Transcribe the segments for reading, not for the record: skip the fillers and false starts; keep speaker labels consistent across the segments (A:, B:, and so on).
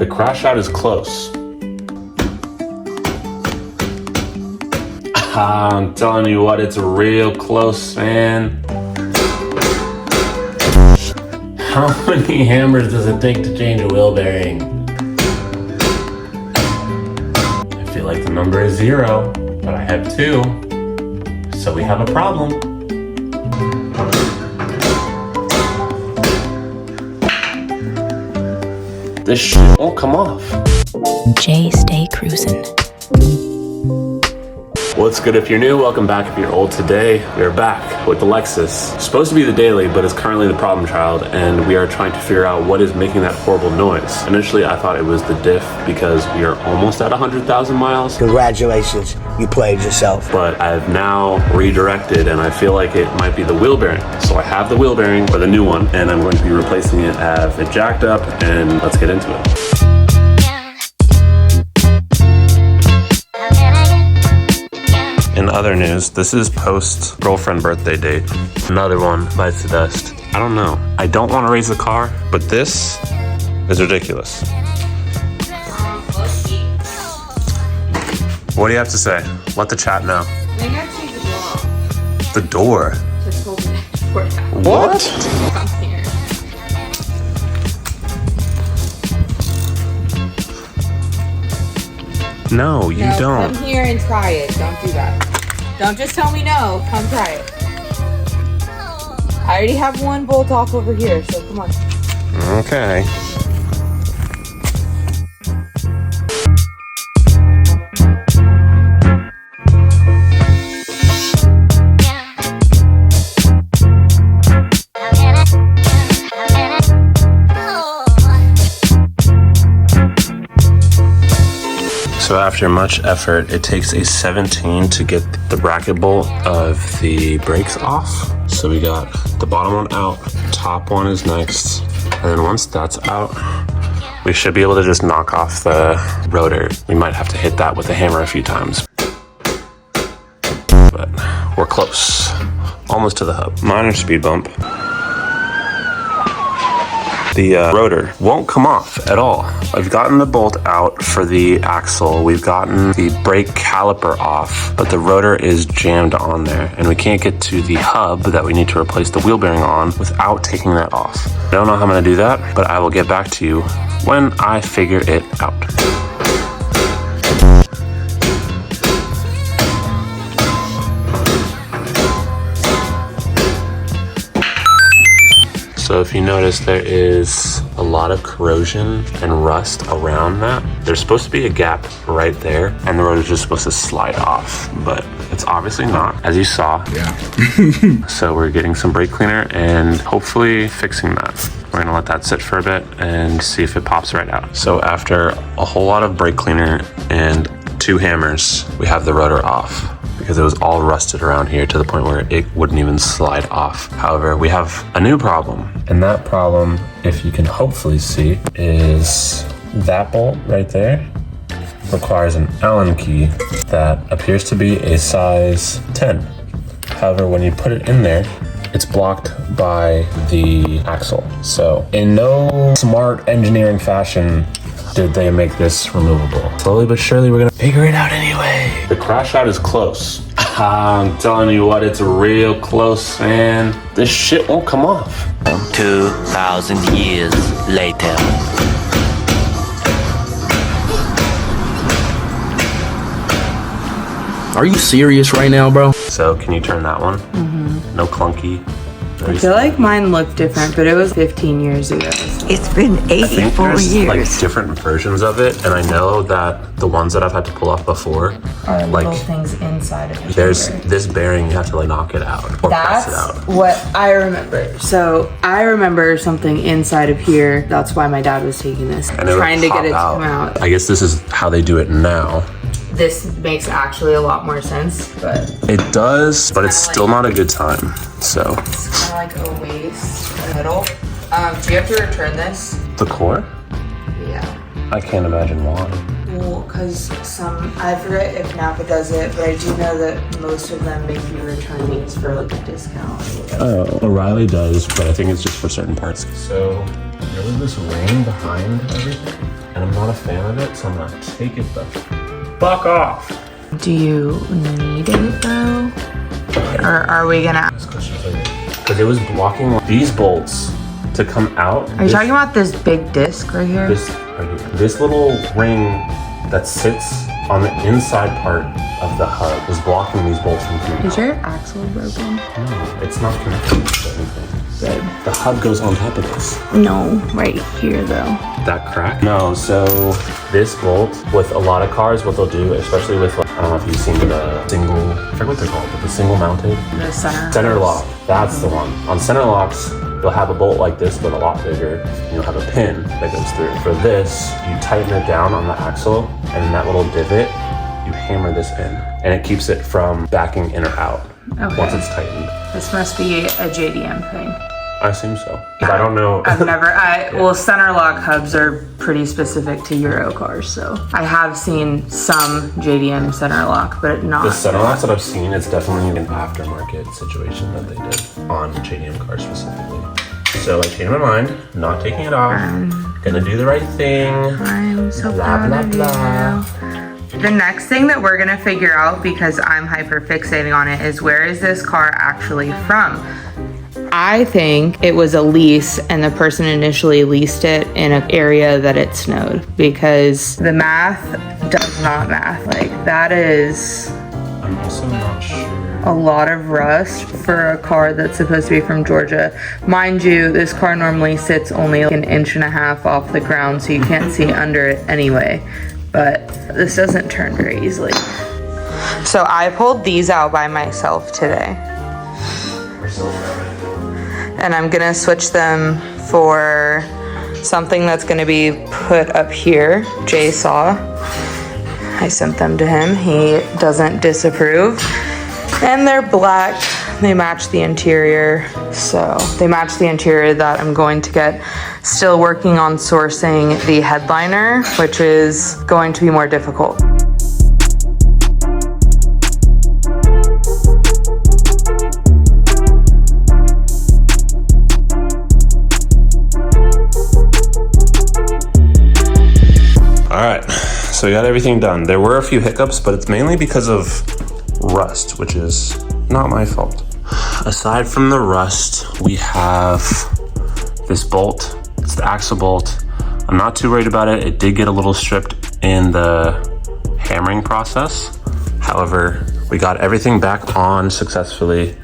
A: The crash out is close. I'm telling you what, it's real close, man. How many hammers does it take to change a wheel bearing? I feel like the number is 0, but I have 2. So we have a problem. This shit won't come off.
B: JayStayCruisin.
A: What's good if you're new? Welcome back if you're old. Today, we are back with the Lexus. It's supposed to be the daily, but it's currently the problem child, and we are trying to figure out what is making that horrible noise. Initially, I thought it was the diff because we are almost at 100,000 miles.
C: Congratulations, you played yourself.
A: But I've now redirected, and I feel like it might be the wheel bearing. So I have the wheel bearing, or the new one, and I'm going to be replacing it. I have it jacked up, and let's get into it. In other news, this is post-girlfriend birthday date. Another one bites the dust. I don't know. I don't want to raise the car, but this is ridiculous. What do you have to say? Let the chat know.
D: Maybe I have to take the
A: The door?
D: door off. Just hold the door down.
A: What?
D: Come here.
A: No, you
D: No,
A: don't.
D: Come here and try it. Don't do that. Don't just tell me no. Come try it. I already have one bolt off over here, so come on.
A: Okay. So after much effort, it takes a 17 to get the bracket bolt of the brakes off. So we got the bottom one out, top one is next. And then once that's out, we should be able to just knock off the rotor. We might have to hit that with a hammer a few times. But we're close, almost to the hub. Minor speed bump. The rotor won't come off at all. I've gotten the bolt out for the axle. We've gotten the brake caliper off, but the rotor is jammed on there, and we can't get to the hub that we need to replace the wheel bearing on without taking that off. I don't know how I'm gonna do that, but I will get back to you when I figure it out. So if you notice, there is a lot of corrosion and rust around that. There's supposed to be a gap right there, and the rotor is just supposed to slide off, but it's obviously not, as you saw.
E: Yeah.
A: So we're getting some brake cleaner and hopefully fixing that. We're gonna let that sit for a bit and see if it pops right out. So after a whole lot of brake cleaner and 2 hammers, we have the rotor off, because it was all rusted around here to the point where it wouldn't even slide off. However, we have a new problem. And that problem, if you can hopefully see, is that bolt right there requires an Allen key that appears to be a size 10. However, when you put it in there, it's blocked by the axle. So in no smart engineering fashion did they make this removable. Slowly but surely, we're gonna figure it out anyway. The crash out is close. I'm telling you what, it's real close, man. This shit won't come off.
F: 2,000 years later.
G: Are you serious right now, bro?
A: So can you turn that one? Mm-hmm. No clunky.
D: I feel like mine looked different, but it was 15 years ago.
H: It's been
A: I think
H: 84
A: there's
H: years.
A: like different versions of it, and I know that the ones that I've had to pull off before,
D: Are
A: like
D: little things inside of it.
A: there's this bearing, you have to like knock it out or press it
D: That's
A: out.
D: what I remember. So I remember something inside of here. That's why my dad was taking this,
A: And it would
D: trying to get
A: pop
D: it to come out.
A: I guess this is how they do it now.
D: This makes actually a lot more sense, but
A: It does, but it's
D: kinda
A: still
D: like-
A: not a good time. So
D: it's kind of like a waste, a middle. Do you have to return this?
A: the core,
D: Yeah.
A: I can't imagine why.
D: Well, because I forget if Napa does it, but I do know that most of them make you return these for like a discount or whatever.
A: Oh, O'Reilly does, but I think it's just for certain parts. So really this ring behind everything, and I'm not a fan of it, so I'm gonna take it the fuck off.
D: Do you need it though? Or are we gonna?
A: Because it was blocking these bolts to come out.
D: Are you talking about this big disc right here?
A: This little ring that sits on the inside part of the hub is blocking these bolts from coming out.
D: Is your axle broken?
A: No, it's not connected to anything.
D: Good.
A: The hub goes on top of this.
D: No, right here though.
A: That crack? No, so this bolt, with a lot of cars, what they'll do, especially with, like, I don't know if you've seen the single, I forget what they're called, but the single mounted.
D: The
A: Center lock, that's the one. On center locks, you'll have a bolt like this, but a lot bigger, and you'll have a pin that goes through. For this, you tighten it down on the axle, and in that little divot, you hammer this in, and it keeps it from backing in or out once it's tightened.
D: This must be a JDM thing.
A: I assume so. I don't know.
D: Well, center lock hubs are pretty specific to Euro cars, so I have seen some JDM center lock, but not.
A: The center locks that I've seen, it's definitely an aftermarket situation that they did on JDM cars specifically. So I changed my mind, not taking it off, gonna do the right thing.
D: I'm so
A: blah,
D: proud
A: blah,
D: of
A: blah.
D: you. The next thing that we're gonna figure out, because I'm hyper fixating on it, is where is this car actually from? I think it was a lease and the person initially leased it in an area that it snowed, because the math does not math. Like, that is
A: I'm also not sure.
D: a lot of rust for a car that's supposed to be from Georgia. Mind you, this car normally sits only like 1.5 inches off the ground, so you can't see under it anyway. But this doesn't turn very easily. So I pulled these out by myself today. And I'm gonna switch them for something that's gonna be put up here. Jay saw. I sent them to him. He doesn't disapprove. And they're black. They match the interior. So they match the interior that I'm going to get. Still working on sourcing the headliner, which is going to be more difficult.
A: So we got everything done. There were a few hiccups, but it's mainly because of rust, which is not my fault. Aside from the rust, we have this bolt. It's the axle bolt. I'm not too worried about it. It did get a little stripped in the hammering process. However, we got everything back on successfully,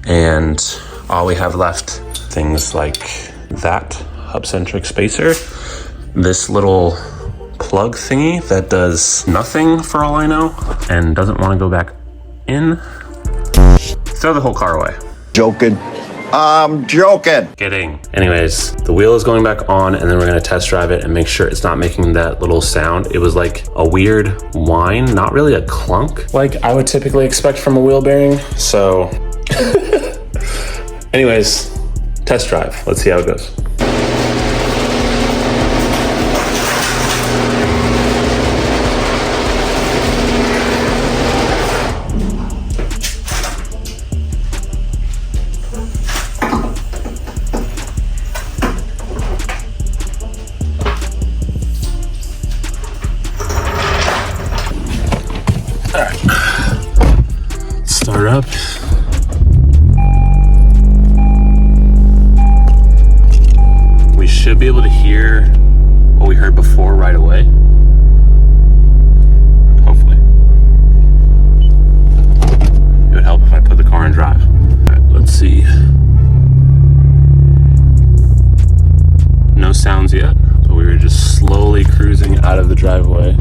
A: and all we have left, things like that hub-centric spacer, this little plug thingy that does nothing for all I know and doesn't want to go back in. Throw the whole car away.
B: Joking. I'm joking.
A: Kidding. Anyways, the wheel is going back on, and then we're gonna test drive it and make sure it's not making that little sound. It was like a weird whine, not really a clunk like I would typically expect from a wheel bearing. So anyways, test drive. Let's see how it goes. Start up. We should be able to hear what we heard before right away. Hopefully. It would help if I put the car in drive. All right, let's see. No sounds yet, but we were just slowly cruising out of the driveway.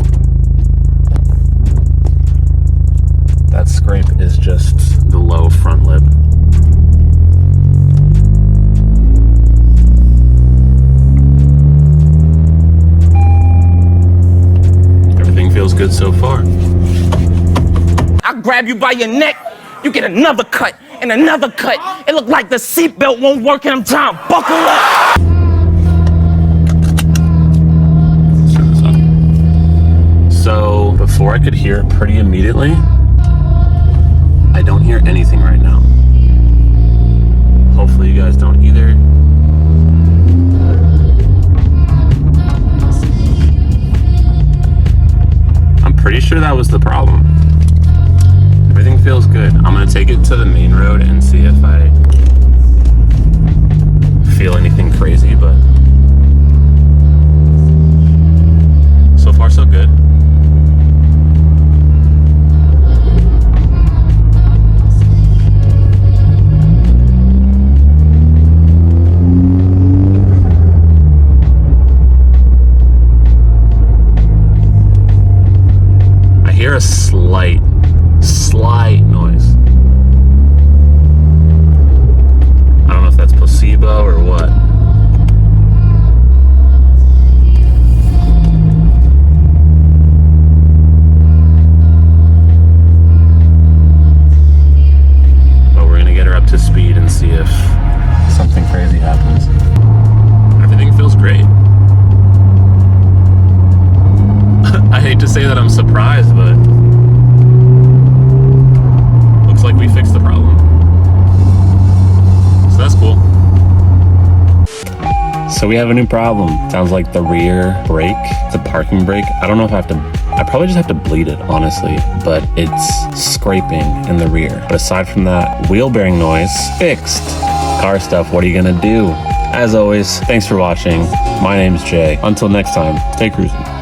A: That scrape is just the low front lip. Everything feels good so far.
E: I grab you by your neck, you get another cut and another cut. It looked like the seatbelt won't work and I'm trying to buckle up.
A: Let's turn this up. So before I could hear it pretty immediately, I don't hear anything right now. Hopefully you guys don't either. Pretty sure that was the problem. Everything feels good. I'm gonna take it to the main road and see if I feel anything crazy, but so far so good. I hear a slight noise. I don't know if that's placebo or what. But we're gonna get her up to speed and see if something crazy happens. Everything feels great. I hate to say that I'm surprised, but looks like we fixed the problem. So that's cool. So we have a new problem. Sounds like the rear brake, the parking brake. I don't know if I probably just have to bleed it, honestly, but it's scraping in the rear. But aside from that, wheel bearing noise, fixed. Car stuff, what are you gonna do? As always, thanks for watching. My name's Jay. Until next time, stay cruising.